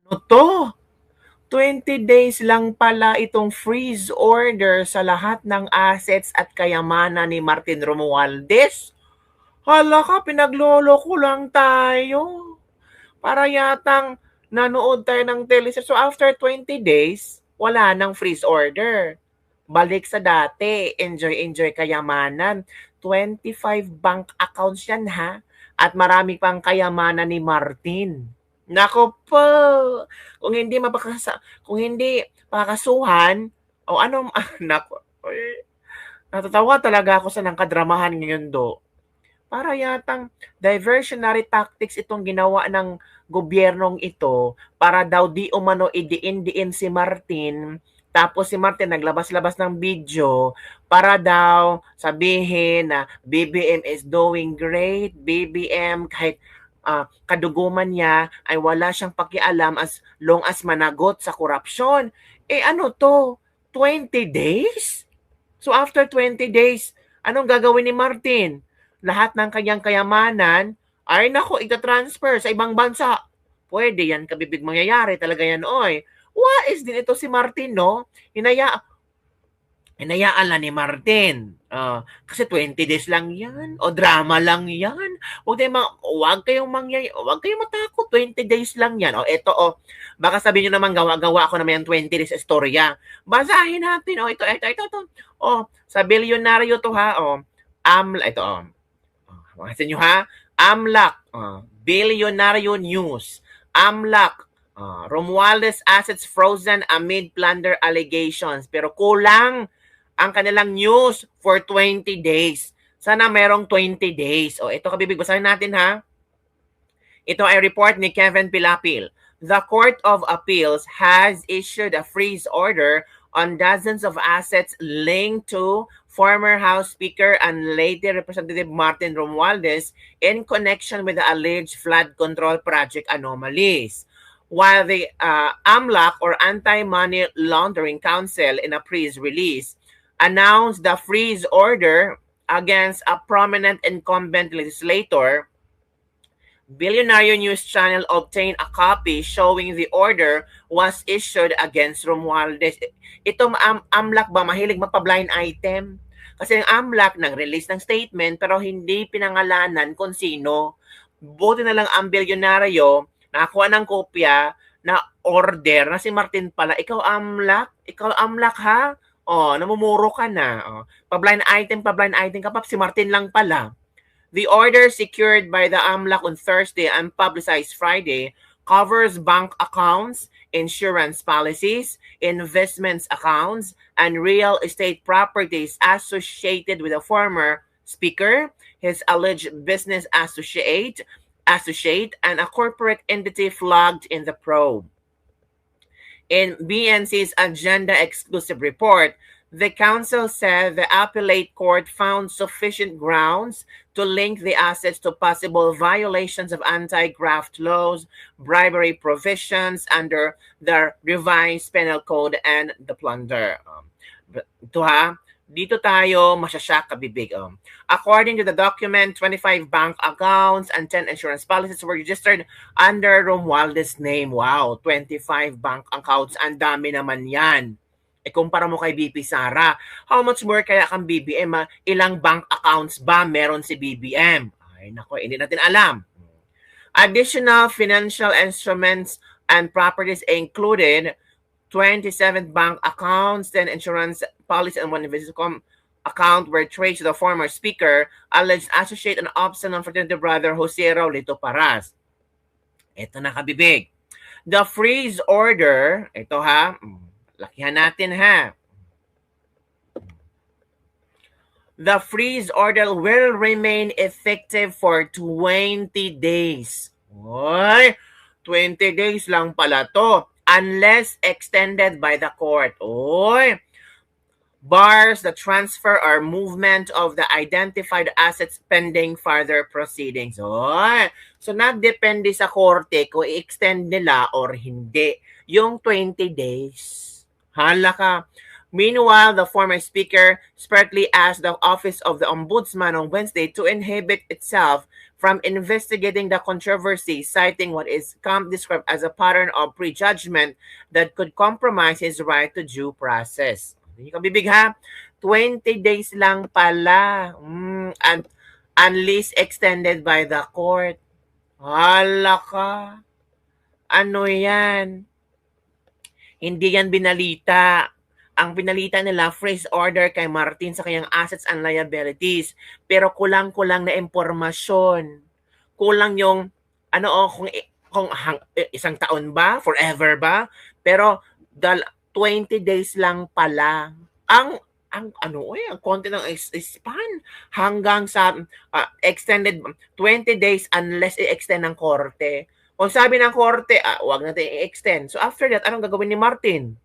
Ano to? 20 days lang pala itong freeze order sa lahat ng assets at kayamanan ni Martin Romualdez. Hala ka, pinaglolo ko lang tayo. Para yatang nanood tayo ng teleserye. So after 20 days, wala nang freeze order. Balik sa dati, enjoy kayamanan. 25 bank accounts yan ha. At marami pang kayamanan ni Martin. Nako po, kung hindi pakakasuhan, o ano, nako, natatawa talaga ako sa nangkadramahan ngayon do. Para yatang diversionary tactics itong ginawa ng gobyernong ito para daw di umano idiin-diin si Martin. Tapos si Martin naglabas-labas ng video para daw sabihin na BBM is doing great. BBM kahit kaduguman niya ay wala siyang pakialam as long as managot sa korupsyon. Eh ano to? 20 days? So after 20 days, anong gagawin ni Martin? Lahat ng kanyang kayamanan, ay nako, ita-transfer sa ibang bansa. Pwede yan, kabibig mangyayari talaga yan, oy. Wais din ito si Martin, no? Hinayaan lang ni Martin. Kasi 20 days lang yan. O drama lang yan. Huwag kayong matakot. 20 days lang yan. O eto, baka sabihin nyo naman, gawa-gawa ako naman yung 20 days istorya. Basahin natin. O, ito. O, sa bilyonaryo to ha. O, ito, makasin nyo ha. AMLAC. Bilyonaryo News. AMLAC. Romualdez assets frozen amid plunder allegations. Pero kulang ang kanilang news for 20 days. Sana merong 20 days. O, ito kabibig. Basahin natin ha. Ito ay report ni Kevin Pilapil. The Court of Appeals has issued a freeze order on dozens of assets linked to former House Speaker and late Representative Martin Romualdez in connection with the alleged flood control project anomalies. While the AMLAC or Anti-Money Laundering Council in a press release announced the freeze order against a prominent incumbent legislator, Billionaire News Channel obtained a copy showing the order was issued against Romualdez. Itong AMLAC ba mahilig mapablind item? Kasi ang AMLAC nag-release ng statement pero hindi pinangalanan kung sino. Buti na lang ang bilyonaryo nakakuha ng kopya na order na si Martin pala. Ikaw AMLAC ha? Namumuro ka na. Pa-blind item ka pa, si Martin lang pala. The order secured by the AMLAC on Thursday and publicized Friday covers bank accounts, insurance policies, investments accounts, and real estate properties associated with the former speaker, his alleged business associate, and a corporate entity flagged in the probe. In BNC's agenda exclusive report, the council said the appellate court found sufficient grounds to link the assets to possible violations of anti-graft laws, bribery provisions under the revised penal code, and the plunder. Dito tayo masyasyak kabibig. According to the document, 25 bank accounts and 10 insurance policies were registered under Romualdez name. Wow, 25 bank accounts. Ang dami naman yan. Kumpara mo kay BP Sara. How much more kaya kang BBM? Ilang bank accounts ba meron si BBM? Ay, nako, hindi natin alam. Additional financial instruments and properties included 27 bank accounts, 10 insurance policy, and 1 investment account were traced to the former speaker, alleged associate and option of fraternity brother Jose Raulito Paras. Ito na kabibig. The freeze order, ito ha, lakihan natin ha. The freeze order will remain effective for 20 days. Oy, 20 days lang pala to. Unless extended by the court. Oy, bars the transfer or movement of the identified assets pending further proceedings. Oy, so nagdepende sa korte kung i-extend nila or hindi yung 20 days. Hala ka. Meanwhile, the former speaker sparkly asked the Office of the Ombudsman on Wednesday to inhibit itself from investigating the controversy, citing what is described as a pattern of prejudgment that could compromise his right to due process. Hindi ka bibig ha? 20 days lang pala. And unleashed extended by the court. Hala ka. Ano yan? Hindi yan binalita. Ang binalita nila, freeze order kay Martin sa kanyang assets and liabilities. Pero kulang-kulang na impormasyon. Kulang yung, kung isang taon ba? Forever ba? Pero 20 days lang pala. Ang konti ng span hanggang sa extended 20 days unless i-extend ng korte. Kung sabi ng korte, wag natin i-extend. So after that, anong gagawin ni Martin?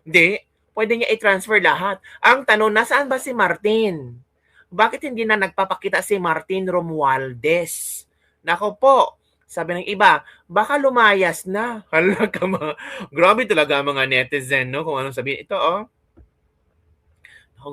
Hindi. Pwede niya i-transfer lahat. Ang tanong, nasaan ba si Martin? Bakit hindi na nagpapakita si Martin Romualdez? Nako po, sabi ng iba, baka lumayas na. Hala ka grabe talaga ang mga netizen, no? Kung anong sabihin. Ito,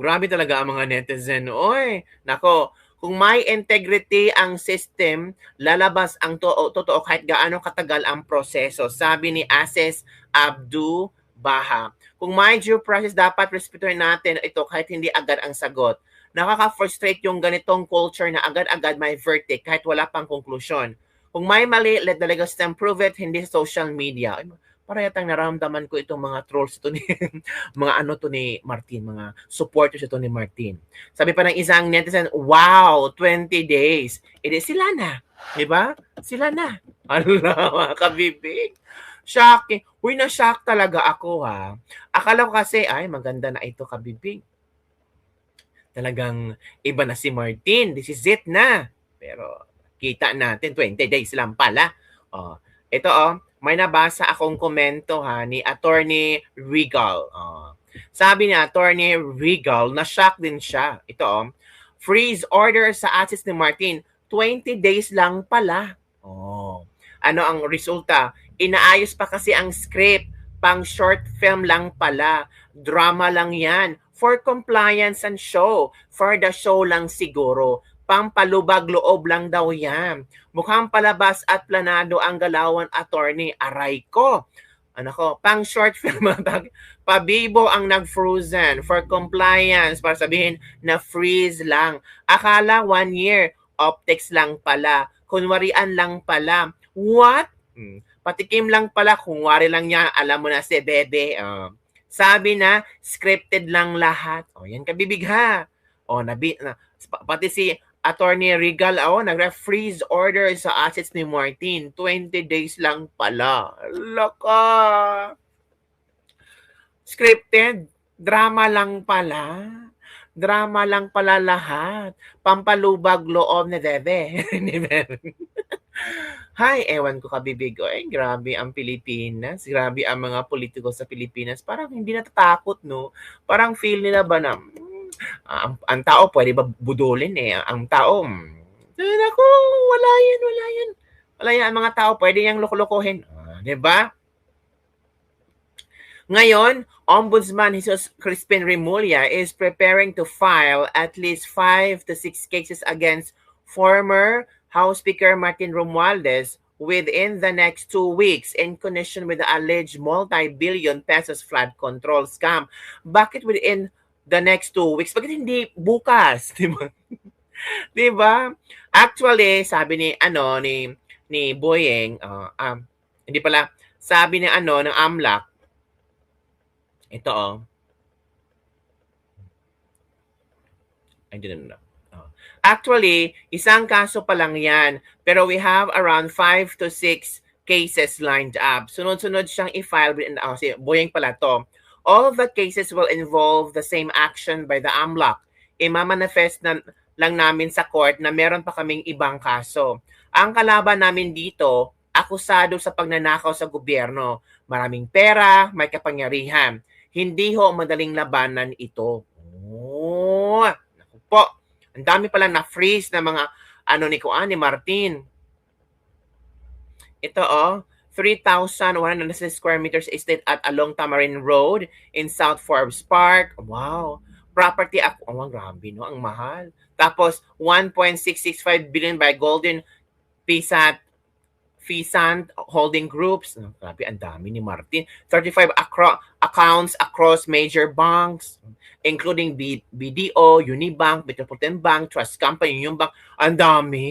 grabe talaga ang mga netizen. Oy, nako, kung may integrity ang system, lalabas ang totoo kahit gaano katagal ang proseso. Sabi ni Aziz Abdu Baha. Kung may due process, dapat respetuhin natin ito kahit hindi agad ang sagot. Nakaka-frustrate yung ganitong culture na agad-agad may verdict kahit wala pang konklusyon. Kung may mali, let the legal system prove it, hindi sa social media. Para yatang naramdaman ko itong mga trolls ito ni ni Martin, mga supporters ito ni Martin. Sabi pa ng isang netizen, wow, 20 days. Edi sila na. Diba? Sila na. Allah, mga kabibig. Shocking. Uy, na-shock talaga ako ha. Akala ko kasi, maganda na ito kabibig. Talagang iba na si Martin. This is it na. Pero kita natin, 20 days lang pala. Ito may nabasa akong komento ni Attorney Regal. Sabi ni Attorney Regal, na-shock din siya. Ito freeze order sa assets ni Martin, 20 days lang pala. Ano ang resulta? Inaayos pa kasi ang script. Pang short film lang pala. Drama lang yan. For compliance and show. For the show lang siguro. Pampalubag loob lang daw yan. Mukhang palabas at planado ang galawan, attorney. Aray ko. Pang short film. Pabibo ang nag-frozen. For compliance. Para sabihin na freeze lang. Akala 1 year. Optics lang pala. Kunwarian lang pala. What? Patikim lang pala, kung wari lang niya, alam mo na si Bebe. Sabi na, scripted lang lahat. Yan kabibig ha. Pati si Attorney Regal, nag-freeze order sa assets ni Martin. 20 days lang pala. Laka. Scripted. Drama lang pala. Drama lang pala lahat. Pampalubag loob ni Bebe. Hay, ewan ko kabibig. Grabe ang Pilipinas. Grabe ang mga politiko sa Pilipinas. Parang hindi natatakot, no? Parang feel nila ba na, ang tao pwede ba budulin Ang tao, naku, wala yan. Wala yan. Ang mga tao pwede yang loko-lokohin. Diba? Ngayon, Ombudsman Jesus Crispin Remulla is preparing to file at least 5 to 6 cases against former House Speaker Martin Romualdez within the next 2 weeks in connection with the alleged multi-billion pesos flood control scam. Bakit within the next 2 weeks? Bakit hindi bukas? Diba? Diba? Actually, sabi ni Boyeng, hindi pala, sabi ng AMLAC, ito I didn't know. Actually, isang kaso pa lang yan. Pero we have around 5 to 6 cases lined up. Sunod-sunod siyang i-file. Si Boyeng pala to. All of the cases will involve the same action by the AMLAC. Imamanifest lang namin sa court na meron pa kaming ibang kaso. Ang kalaban namin dito, akusado sa pagnanakaw sa gobyerno. Maraming pera, may kapangyarihan. Hindi ho madaling labanan ito. Naku po. Ang dami pala na-freeze na mga ni Martin. Ito 3,100 square meters estate at along Tamarin Road in South Forbes Park. Wow. Property, oh, grabe, no? Ang mahal. Tapos, 1.665 billion by Golden Fisant Holding Groups. Oh, grabe, ang dami ni Martin. 35 accounts across major banks, including BDO, Unibank, Metropolitan Bank, Trust Company, Union Bank. Ang dami.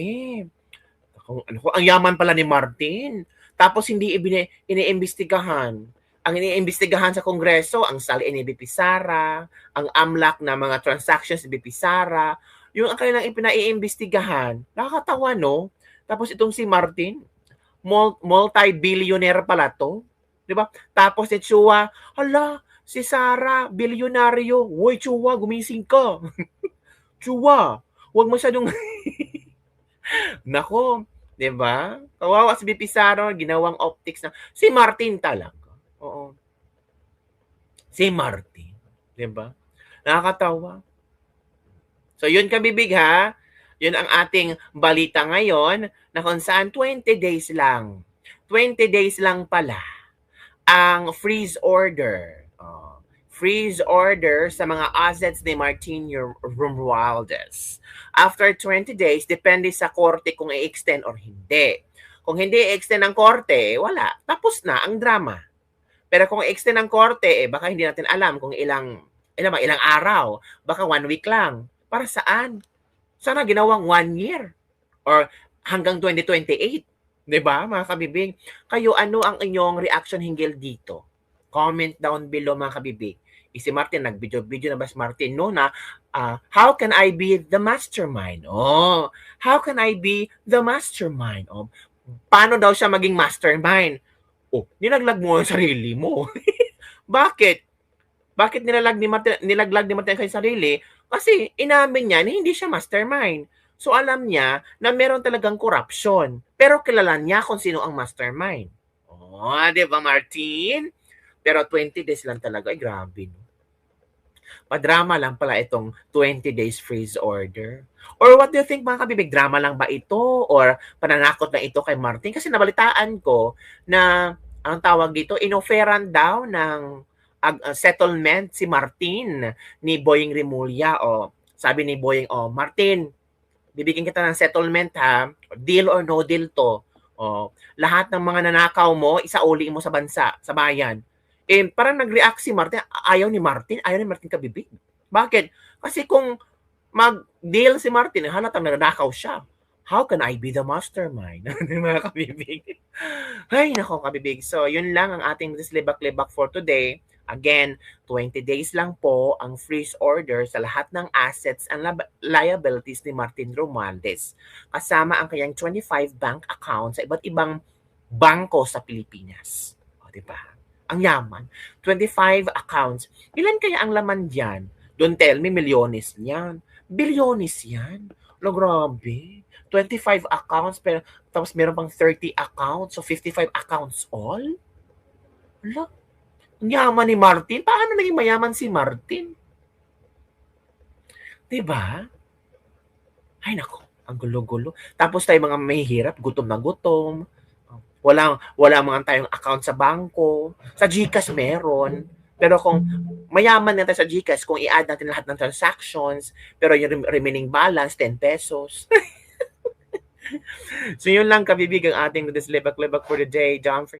Ang yaman pala ni Martin. Tapos hindi iniimbestigahan. Ang iniimbestigahan sa Kongreso, ang SALI ni BP Sara, ang AMLAC na mga transactions ni BP Sara, yung ang kanilang ipinaiimbestigahan. Nakakatawa, no? Tapos itong si Martin, multi-billionaire pala to. Di ba? Tapos si Chua, hala, si Sara, bilyonaryo. Uy, Chua, gumising ka. Chua, huwag masyadong... Nako, 'di ba? Kawawa si BP Sara, ginawang optics na si Martin talaga. Oo. Si Martin, 'di ba? Nakakatawa. So yun kabibig ha. Yun ang ating balita ngayon na kung saan 20 days lang. 20 days lang pala ang freeze order. Freeze order sa mga assets ni Martin Romualdez. After 20 days, depende sa korte kung i-extend or hindi. Kung hindi i-extend ng korte, wala. Tapos na ang drama. Pero kung i-extend ng korte, baka hindi natin alam kung ilang araw. Baka 1 week lang. Para saan? Sana ginawang 1 year. Or hanggang 2028. Diba, mga kabibig? Kayo, ano ang inyong reaction hinggil dito? Comment down below, mga kabibig. Si Martin, nag-video na ba si Martin, no, na how can I be the mastermind? Oh, how can I be the mastermind? Oh, paano daw siya maging mastermind? Oh, nilaglag mo yung sarili mo. Bakit? Bakit nilaglag ni Martin kay sarili? Kasi inamin niya na hindi siya mastermind. So alam niya na meron talagang corruption. Pero kilala niya kung sino ang mastermind. Oh, di ba, Martin? Pero 20 days lang talaga. Ay, grabe, no? Padrama lang pala itong 20 days freeze order. Or what do you think, mga kabibig? Drama lang ba ito? Or pananakot na ito kay Martin? Kasi nabalitaan ko na, ang tawag dito, inoferan daw ng settlement si Martin ni Boying Rimulya. O, sabi ni Boying, Martin, bibigyan kita ng settlement ha. Deal or no deal to. O, lahat ng mga nanakaw mo, isauli mo sa bansa, sa bayan. Parang nag-react si Martin. Ayaw ni Martin kabibig. Bakit? Kasi kung mag-deal si Martin, halatang nanakaw siya. How can I be the mastermind? Mga kabibig. Ay, nako kabibig. So, yun lang ang ating libak-libak for today. Again, 20 days lang po ang freeze order sa lahat ng assets and liabilities ni Martin Romualdez. Kasama ang kanyang 25 bank accounts sa iba't ibang bangko sa Pilipinas. O, diba? Ang yaman. 25 accounts. Ilan kaya ang laman dyan? Don't tell me milyones yan. Bilyones yan. No, grabe. 25 accounts, pero tapos meron pang 30 accounts. So, 55 accounts all? Wala. Ang yaman ni Martin. Paano naging mayaman si Martin? Diba? Ay, nako. Ang gulo-gulo. Tapos tayo mga mahihirap, gutom na gutom. Wala mga tayong account sa bangko. Sa GCash meron. Pero kung mayaman na tayo sa GCash, kung i-add natin lahat ng transactions, pero yung remaining balance, 10 pesos. So yun lang kabibig ang ating libak-libak for the day. Don't forget